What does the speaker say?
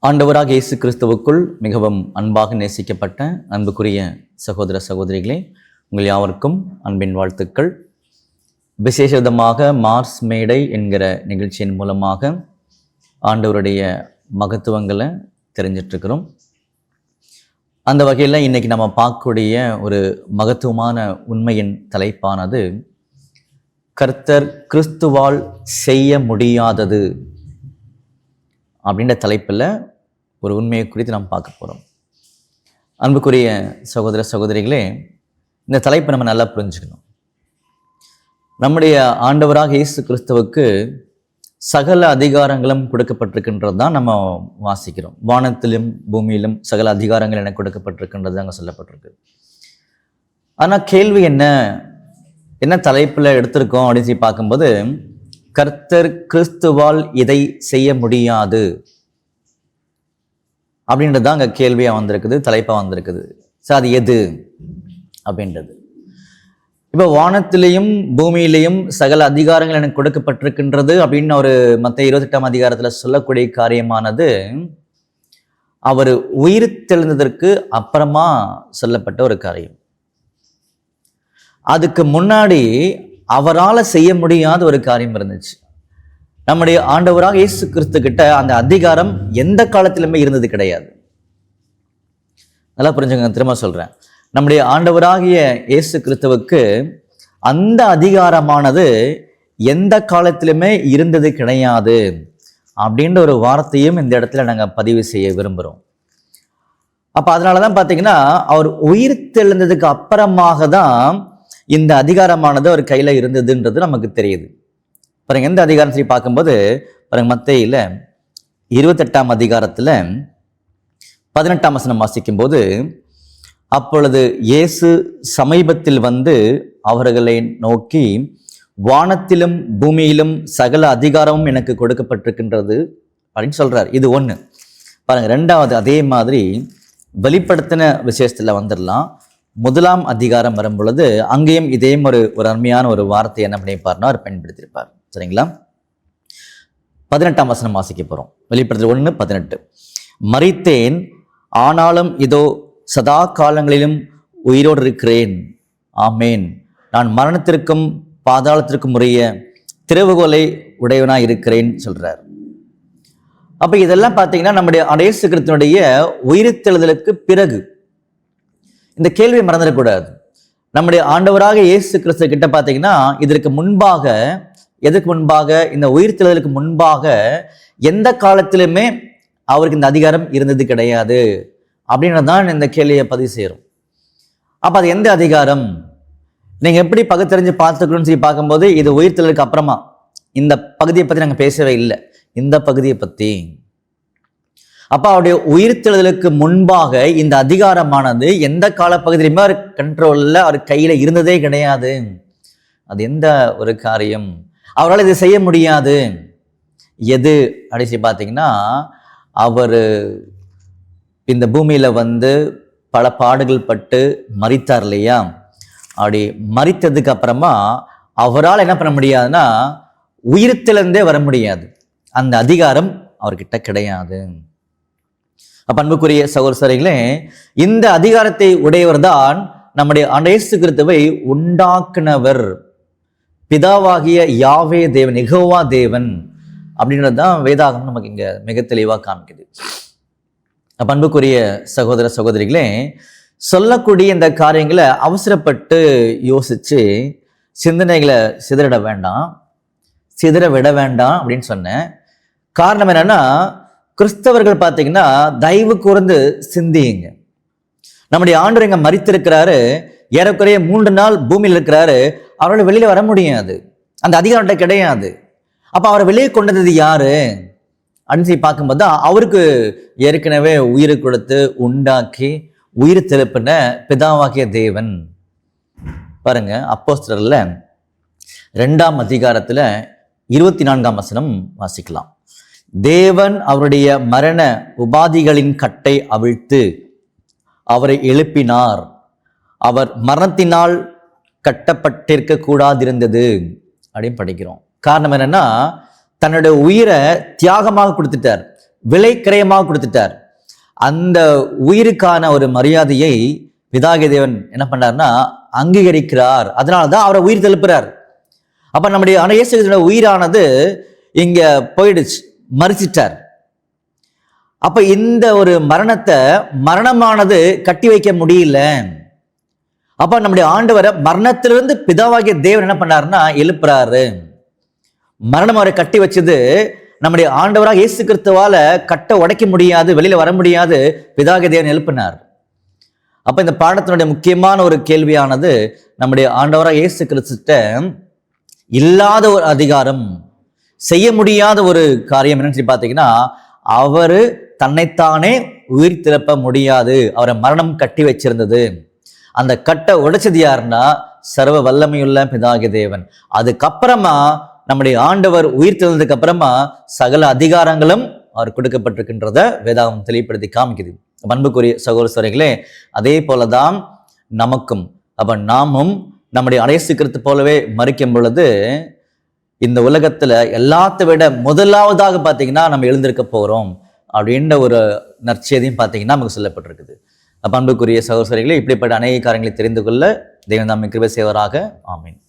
ஆண்டவராக இயேசு கிறிஸ்துவுக்குள் மிகவும் அன்பாக நேசிக்கப்பட்ட அன்புக்குரிய சகோதர சகோதரிகளே, உங்கள் யாவருக்கும் அன்பின் வாழ்த்துக்கள். விசேஷமாக மார்ஸ் மேடை என்கிற நிகழ்ச்சியின் மூலமாக ஆண்டவருடைய மகத்துவங்களை தெரிஞ்சிட்ருக்கிறோம். அந்த வகையில் இன்றைக்கி நம்ம பார்க்கக்கூடிய ஒரு மகத்துவமான உண்மையின் தலைப்பானது கர்த்தர் கிறிஸ்துவால் செய்ய முடியாதது அப்படின்ற தலைப்பில் ஒரு உண்மையை குறித்து நாம் பார்க்க போகிறோம். அன்புக்குரிய சகோதர சகோதரிகளே, இந்த தலைப்பை நம்ம நல்லா புரிஞ்சுக்கணும். நம்முடைய ஆண்டவராக இயேசு கிறிஸ்துவுக்கு சகல அதிகாரங்களும் கொடுக்கப்பட்டிருக்கின்றது தான் நம்ம வாசிக்கிறோம். வானத்திலும் பூமியிலும் சகல அதிகாரங்கள் என கொடுக்கப்பட்டிருக்கின்றது அங்கே சொல்லப்பட்டிருக்கு. ஆனால் கேள்வி என்ன தலைப்பில் எடுத்திருக்கோம் அப்படின்னு சொல்லி பார்க்கும்போது, கர்த்தர் கிறிஸ்துவால் இதை செய்ய முடியாது அப்படின்றது தான் அங்கே கேள்வியாக வந்திருக்குது, தலைப்பாக வந்திருக்குது. சார் அது எது அப்படின்றது. இப்போ வானத்திலையும் பூமியிலையும் சகல அதிகாரங்கள் எனக்கு கொடுக்கப்பட்டிருக்கின்றது அப்படின்னு ஒரு மத்த 28ஆம் அதிகாரத்தில் சொல்லக்கூடிய காரியமானது அவர் உயிர் தெழுந்ததற்கு அப்புறமா சொல்லப்பட்ட ஒரு காரியம். அதுக்கு முன்னாடி அவரால் செய்ய முடியாத ஒரு காரியம் இருந்துச்சு. நம்முடைய ஆண்டவராக இயேசு கிறிஸ்து கிட்ட அந்த அதிகாரம் எந்த காலத்திலுமே இருந்தது கிடையாது. நல்லா புரிஞ்சுங்க, திரும்ப சொல்றேன். நம்முடைய ஆண்டவராகிய இயேசு கிறிஸ்துவுக்கு அந்த அதிகாரமானது எந்த காலத்திலுமே இருந்தது கிடையாது அப்படின்ற ஒரு வார்த்தையும் இந்த இடத்துல நாங்கள் பதிவு செய்ய விரும்புகிறோம். அப்போ அதனால தான் பார்த்தீங்கன்னா அவர் உயிர் தெழுந்ததுக்கு அப்புறமாக தான் இந்த அதிகாரமானது அவர் கையில் இருந்ததுன்றது நமக்கு தெரியுது. பாருங்க, எந்த அதிகாரம் சொல்லி பார்க்கும்போது பாருங்க, மத்தேயுல 28ஆம் அதிகாரத்தில் 18ஆம் வசனம் வாசிக்கும் போது, அப்பொழுது இயேசு சமீபத்தில் வந்து அவர்களை நோக்கி, வானத்திலும் பூமியிலும் சகல அதிகாரமும் எனக்கு கொடுக்கப்பட்டிருக்கின்றது அப்படின்னு சொல்றார். இது ஒன்று. பாருங்க, ரெண்டாவது அதே மாதிரி வெளிப்படுத்தின விசேஷத்தில் வந்துடலாம். 1ஆம் அதிகாரம் வரும் பொழுது அங்கேயும் இதேயும் ஒரு அருமையான ஒரு வார்த்தை என்ன பண்ணியிருப்பார்னா அவர் பயன்படுத்தியிருப்பார். சரிங்களா? 18ஆம் வசனம் வாசிக்க போகிறோம். வெளிப்படுத்தல் 1:18. மரித்தேன், ஆனாலும் இதோ சதா காலங்களிலும் உயிரோடு இருக்கிறேன். ஆமேன். நான் மரணத்திற்கும் பாதாளத்திற்கும் உரிய திறவுகோலை உடையவனாக இருக்கிறேன் சொல்றார். அப்போ இதெல்லாம் பார்த்தீங்கன்னா நம்முடைய இயேசு கிறிஸ்துவினுடைய உயிர்த்தெழுதலுக்கு பிறகு. இந்த கேள்வியை மறந்துடக்கூடாது. நம்முடைய ஆண்டவராக இயேசு கிறிஸ்து கிட்ட பார்த்தீங்கன்னா இதற்கு முன்பாக, எதுக்கு முன்பாக, இந்த உயிர்த்தெழுதலுக்கு முன்பாக எந்த காலத்திலுமே அவருக்கு இந்த அதிகாரம் இருந்தது கிடையாது அப்படின்றது தான் இந்த கேள்வியை பதிவு செய்கிறோம். அப்போ அது எந்த அதிகாரம், நீங்கள் எப்படி பகுத்தறிஞ்சு பார்த்துக்கணும்னு சொல்லி பார்க்கும்போது, இது உயிர்த்தெழுதலுக்கு அப்புறமா இந்த பகுதியை பற்றி நாங்கள் பேசவே இல்லை, இந்த பகுதியை பற்றி. அப்போ அவருடைய உயிர்த்தெழுதலுக்கு முன்பாக இந்த அதிகாரமானது எந்த காலப்பகுதியிலுமே அவர் கண்ட்ரோலில் அவர் கையில் இருந்ததே கிடையாது. அது எந்த ஒரு காரியம் அவரால் இது செய்ய முடியாது. எது அடிச்சு பார்த்தீங்கன்னா, அவர் இந்த பூமியில் வந்து பல பாடுகள் பட்டு மரித்தார் இல்லையா? அப்படி மரித்ததுக்கு அப்புறமா அவரால் என்ன பண்ண முடியாதுன்னா உயிர்த்தெழுந்தே வர முடியாது. அந்த அதிகாரம் அவர்கிட்ட கிடையாது. அப்ப அன்புக்குரிய சகோதரர்களே, இந்த அதிகாரத்தை உடையவர் தான் நம்முடைய இயேசு கிறிஸ்துவை உண்டாக்குனவர், பிதாவாகிய யாவே தேவன், யெகோவா தேவன் அப்படின்றது தான் வேதாகமம் நமக்கு இங்க மிக தெளிவாக காமிக்குது. அப்ப அன்புக்குரிய சகோதர சகோதரிகளே, சொல்லக்கூடிய இந்த காரியங்களை அவசரப்பட்டு யோசிச்சு சிந்தனைகளை சிதற விட வேண்டாம் அப்படின்னு சொன்னேன். காரணம் என்னன்னா, கிறிஸ்தவர்கள் பார்த்தீங்கன்னா தயவு கூர்ந்து சிந்தியுங்க. நம்முடைய ஆண்டவர் இங்க மரித்திருக்கிறாரு, ஏறக்குறைய 3 நாள் பூமியில் இருக்கிறாரு. அவரால் வெளியில வர முடியாது, அந்த அதிகாரம் கிடையாது. அப்ப அவரை வெளியே கொண்டது யாரு அப்படின்னு சொல்லி பார்க்கும்போது தான் அவருக்கு ஏற்கனவே உயிரை கொடுத்து உண்டாக்கி உயிர் தெழுப்பின பிதாவாகிய தேவன். பாருங்க, அப்போஸ்தலர்ல 2ஆம் அதிகாரத்துல 24ஆம் வசனம் வாசிக்கலாம். தேவன் அவருடைய மரண உபாதிகளின் கட்டை அவிழ்த்து அவரை எழுப்பினார். அவர் மரணத்தினால் கட்டப்பட்டிருக்க கூடாதிருந்தது அப்படின்னு படிக்கிறோம். காரணம் என்னன்னா, தன்னுடைய உயிரை தியாகமாக கொடுத்துட்டார். விலை கிரயமாக கொடுத்துட்டார். அந்த உயிருக்கான ஒரு மரியாதையை பிதாகிய தேவன் என்ன பண்ணார்னா அங்கீகரிக்கிறார். அதனாலதான் அவரை உயிர் தெழுப்புறார். அப்ப நம்முடைய இயேசு கிறிஸ்துவின் உயிரானது இங்க போயிடுச்சு, மரிச்சிட்டார். அப்ப இந்த ஒரு மரணத்தை மரணமானது கட்டி வைக்க முடியல. அப்ப நம்முடைய ஆண்டவரை மரணத்திலிருந்து பிதாவாகிய தேவன் என்ன பண்ணாருன்னா எழுப்புறாரு. மரணம் அவரை கட்டி வச்சது நம்முடைய ஆண்டவராக இயேசு கிறிஸ்துவால கட்ட உடைக்க முடியாது, வெளியில வர முடியாது, பிதாகிய தேவன் எழுப்பினார். அப்ப இந்த பாடத்தினுடைய முக்கியமான ஒரு கேள்வியானது, நம்முடைய ஆண்டவராக இயேசு கிறிஸ்துட்ட இல்லாத ஒரு அதிகாரம், செய்ய முடியாத ஒரு காரியம் என்னன்னு சொல்லி பார்த்தீங்கன்னா, அவரு தன்னைத்தானே உயிர் திறப்ப முடியாது. அவரை மரணம் கட்டி வச்சிருந்தது. அந்த கட்டை உடைச்சது யாருன்னா சர்வ வல்லமையுள்ள பிதாகிய தேவன். அதுக்கப்புறமா நம்முடைய ஆண்டவர் உயிர் தெழுந்ததுக்கு அப்புறமா சகல அதிகாரங்களும் அவர் கொடுக்கப்பட்டிருக்கின்றத வேதாகம் தெளிவுபடுத்தி காமிக்குது. அன்புக்குரிய சகோதரர்களே, அதே போலதான் நமக்கும். அப்ப நாமும் நம்முடைய இயேசு கிறிஸ்து போலவே மரிக்கும் பொழுது இந்த உலகத்துல எல்லாத்தை விட முதலாவதாக பார்த்தீங்கன்னா நம்ம எழுந்திருக்க போறோம் அப்படின்ற ஒரு நற்செய்தியும் பார்த்தீங்கன்னா நமக்கு சொல்லப்பட்டிருக்குது. அன்புக்குரிய சகோதரர்களே, இப்படிப்பட்ட அநேக காரியங்களை தெரிந்து கொள்ள தேவன் நம்மை கிருபை செய்வாராக. ஆமீன்.